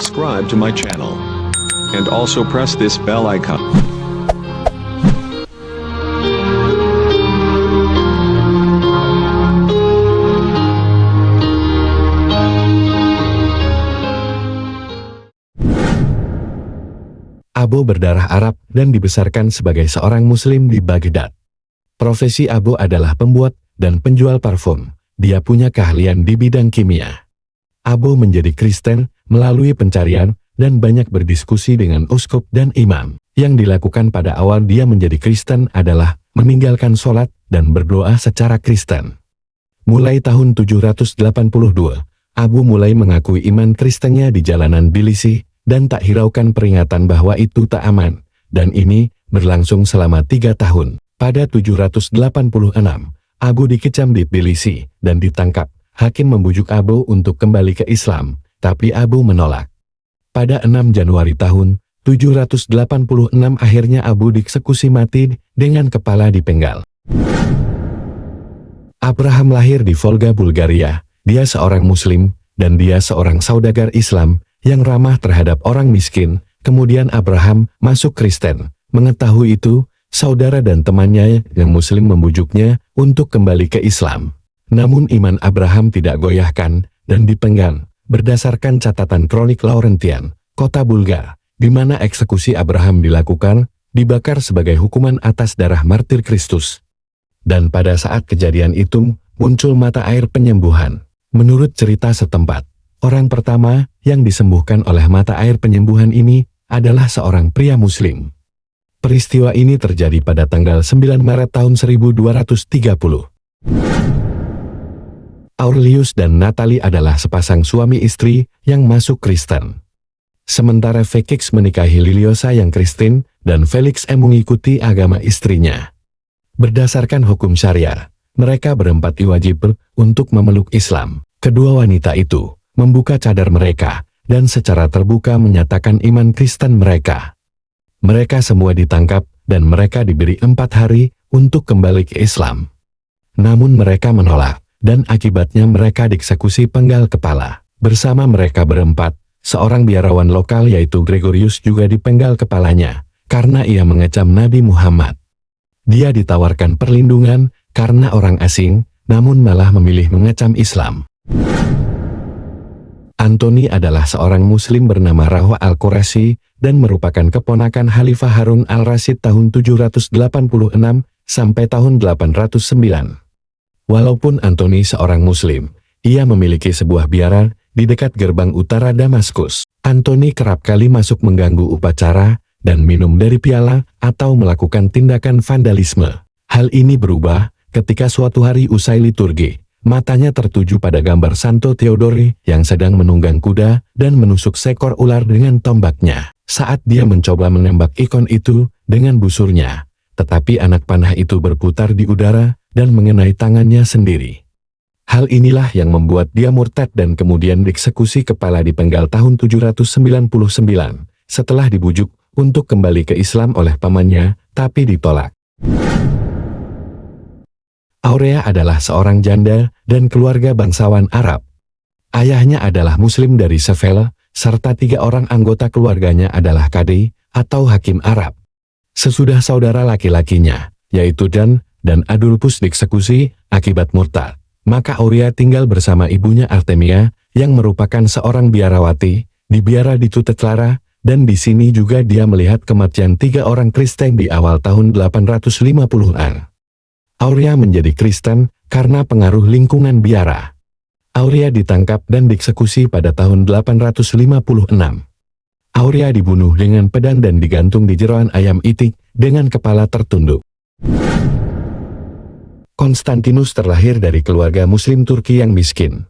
subscribe to my channel. And also press this bell icon. Abo berdarah Arab dan dibesarkan sebagai seorang Muslim di Baghdad. Profesi Abo adalah pembuat dan penjual parfum. Dia punya keahlian di bidang kimia. Abo menjadi Kristen melalui pencarian dan banyak berdiskusi dengan uskup dan imam. Yang dilakukan pada awal dia menjadi Kristen adalah meninggalkan sholat dan berdoa secara Kristen. Mulai tahun 782, Abo mulai mengakui iman Kristennya di jalanan Tbilisi dan tak hiraukan peringatan bahwa itu tak aman, dan ini berlangsung selama 3 tahun. Pada 786, Abo dikecam di Tbilisi dan ditangkap. Hakim membujuk Abo untuk kembali ke Islam, tapi Abo menolak. Pada 6 Januari tahun 786 akhirnya Abo dieksekusi mati dengan kepala dipenggal. Abraham lahir di Volga, Bulgaria. Dia seorang Muslim, dan dia seorang saudagar Islam yang ramah terhadap orang miskin. Kemudian Abraham masuk Kristen. Mengetahui itu, saudara dan temannya yang Muslim membujuknya untuk kembali ke Islam. Namun iman Abraham tidak goyahkan dan dipenggal. Berdasarkan catatan kronik Laurentian, kota Bulgar, di mana eksekusi Abraham dilakukan, dibakar sebagai hukuman atas darah martir Kristus. Dan pada saat kejadian itu, muncul mata air penyembuhan. Menurut cerita setempat, orang pertama yang disembuhkan oleh mata air penyembuhan ini adalah seorang pria Muslim. Peristiwa ini terjadi pada tanggal 9 Maret tahun 1230. Aurelius dan Natalie adalah sepasang suami istri yang masuk Kristen. Sementara Felix menikahi Liliosa yang Kristen dan Felix mengikuti agama istrinya. Berdasarkan hukum syariah, mereka berempat wajib untuk memeluk Islam. Kedua wanita itu membuka cadar mereka dan secara terbuka menyatakan iman Kristen mereka. Mereka semua ditangkap dan mereka diberi 4 hari untuk kembali ke Islam. Namun mereka menolak dan akibatnya mereka dieksekusi penggal kepala. Bersama mereka berempat, seorang biarawan lokal yaitu Gregorius juga dipenggal kepalanya karena ia mengecam Nabi Muhammad. Dia ditawarkan perlindungan karena orang asing, namun malah memilih mengecam Islam. Antoni adalah seorang Muslim bernama Rahwa Al-Quraisy dan merupakan keponakan Khalifah Harun al-Rasyid tahun 786 sampai tahun 809. Walaupun Antoni seorang Muslim, ia memiliki sebuah biara di dekat gerbang utara Damaskus. Antoni kerap kali masuk mengganggu upacara dan minum dari piala atau melakukan tindakan vandalisme. Hal ini berubah ketika suatu hari usai liturgi. Matanya tertuju pada gambar Santo Theodore yang sedang menunggang kuda dan menusuk seekor ular dengan tombaknya. Saat dia mencoba menembak ikon itu dengan busurnya, tetapi anak panah itu berputar di udara dan mengenai tangannya sendiri. Hal inilah yang membuat dia murtad dan kemudian dieksekusi kepala dipenggal tahun 799 setelah dibujuk untuk kembali ke Islam oleh pamannya, tapi ditolak. Aurea adalah seorang janda dan keluarga bangsawan Arab. Ayahnya adalah Muslim dari Seville, serta 3 orang anggota keluarganya adalah kadi atau hakim Arab. Sesudah saudara laki-lakinya, yaitu Dan dan Adulfus dieksekusi akibat murtad, maka Aurea tinggal bersama ibunya Artemia yang merupakan seorang biarawati di biara di Tuteklara, dan di sini juga dia melihat kematian 3 orang Kristen di awal tahun 850-an. Aurea menjadi Kristen karena pengaruh lingkungan biara. Aurea ditangkap dan dieksekusi pada tahun 856. Aurea dibunuh dengan pedang dan digantung di jeroan ayam itik dengan kepala tertunduk. Konstantinus terlahir dari keluarga Muslim Turki yang miskin.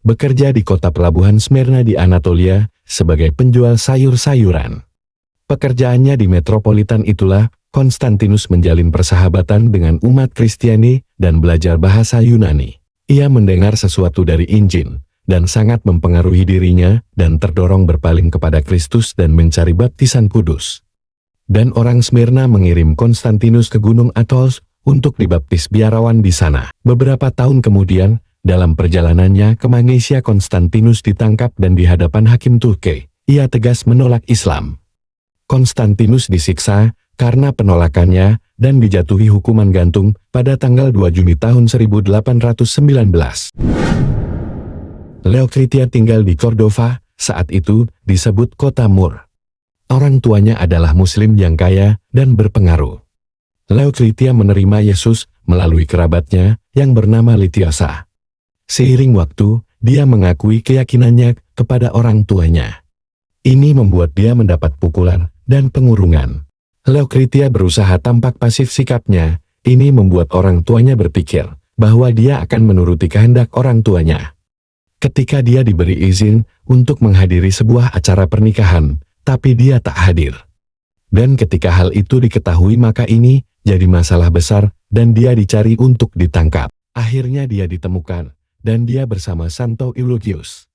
Bekerja di kota pelabuhan Smyrna di Anatolia sebagai penjual sayur-sayuran. Pekerjaannya di metropolitan itulah Konstantinus menjalin persahabatan dengan umat Kristiani dan belajar bahasa Yunani. Ia mendengar sesuatu dari Injil dan sangat mempengaruhi dirinya dan terdorong berpaling kepada Kristus dan mencari baptisan kudus. Dan orang Smyrna mengirim Konstantinus ke Gunung Athos untuk dibaptis biarawan di sana. Beberapa tahun kemudian, dalam perjalanannya ke Magnesia, Konstantinus ditangkap dan di hadapan hakim Turki. ia tegas menolak Islam. Konstantinus disiksa karena penolakannya dan dijatuhi hukuman gantung pada tanggal 2 Juni tahun 1819. Leokritia tinggal di Cordova, saat itu disebut kota Mur. Orang tuanya adalah Muslim yang kaya dan berpengaruh. Leokritia menerima Yesus melalui kerabatnya yang bernama Litiosa. Seiring waktu, dia mengakui keyakinannya kepada orang tuanya. Ini membuat dia mendapat pukulan dan pengurungan. Leokritia berusaha tampak pasif sikapnya. Ini membuat orang tuanya berpikir bahwa dia akan menuruti kehendak orang tuanya. Ketika dia diberi izin untuk menghadiri sebuah acara pernikahan, tapi dia tak hadir. Dan ketika hal itu diketahui, maka ini jadi masalah besar dan dia dicari untuk ditangkap. Akhirnya dia ditemukan dan dia bersama Santo Eulogius.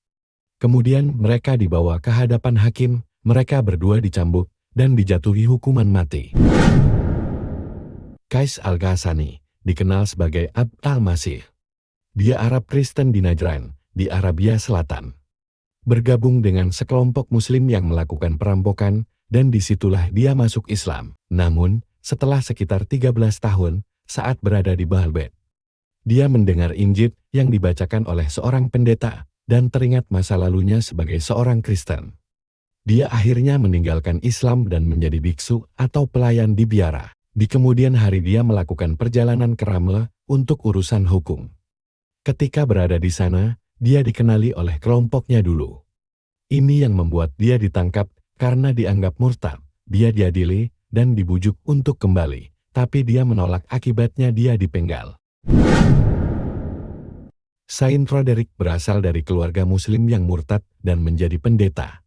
Kemudian mereka dibawa ke hadapan hakim, mereka berdua dicambuk dan dijatuhi hukuman mati. Qais Al-Ghassani dikenal sebagai Abd al-Masih. Dia Arab Kristen di Najran, di Arabia Selatan. Bergabung dengan sekelompok Muslim yang melakukan perampokan, dan disitulah dia masuk Islam. Namun, setelah sekitar 13 tahun, saat berada di Baalbek, dia mendengar Injil yang dibacakan oleh seorang pendeta, dan teringat masa lalunya sebagai seorang Kristen. Dia akhirnya meninggalkan Islam dan menjadi biksu atau pelayan di biara. Di kemudian hari dia melakukan perjalanan ke Ramle untuk urusan hukum. Ketika berada di sana, dia dikenali oleh kelompoknya dulu. Ini yang membuat dia ditangkap karena dianggap murtad. Dia diadili dan dibujuk untuk kembali, tapi dia menolak, akibatnya dia dipenggal. Saint Roderick berasal dari keluarga Muslim yang murtad dan menjadi pendeta.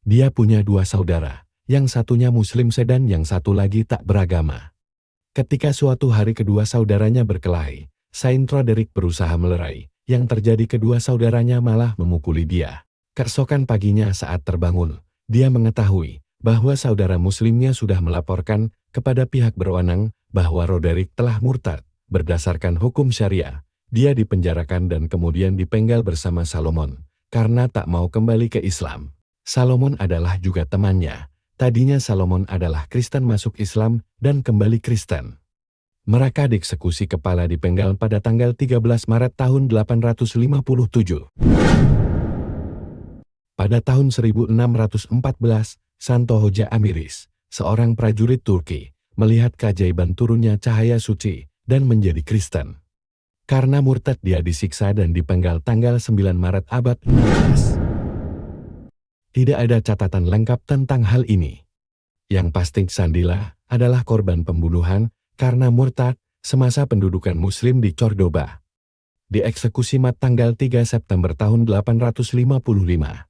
Dia punya dua saudara, yang satunya Muslim dan yang satu lagi tak beragama. Ketika suatu hari kedua saudaranya berkelahi, Saint Roderick berusaha melerai. Yang terjadi, kedua saudaranya malah memukuli dia. Keesokan paginya saat terbangun, dia mengetahui bahwa saudara Muslimnya sudah melaporkan kepada pihak berwenang bahwa Roderick telah murtad. Berdasarkan hukum syariah, dia dipenjarakan dan kemudian dipenggal bersama Salomon karena tak mau kembali ke Islam. Salomon adalah juga temannya. Tadinya Salomon adalah Kristen, masuk Islam dan kembali Kristen. Mereka dieksekusi, kepala dipenggal pada tanggal 13 Maret tahun 857. Pada tahun 1614, Santo Hoja Amiris, seorang prajurit Turki, melihat keajaiban turunnya cahaya suci dan menjadi Kristen. Karena murtad, dia disiksa dan dipenggal tanggal 9 Maret abad 16. Tidak ada catatan lengkap tentang hal ini. Yang pasti Sandila adalah korban pembunuhan karena murtad semasa pendudukan Muslim di Cordoba. Dieksekusi mati tanggal 3 September tahun 855.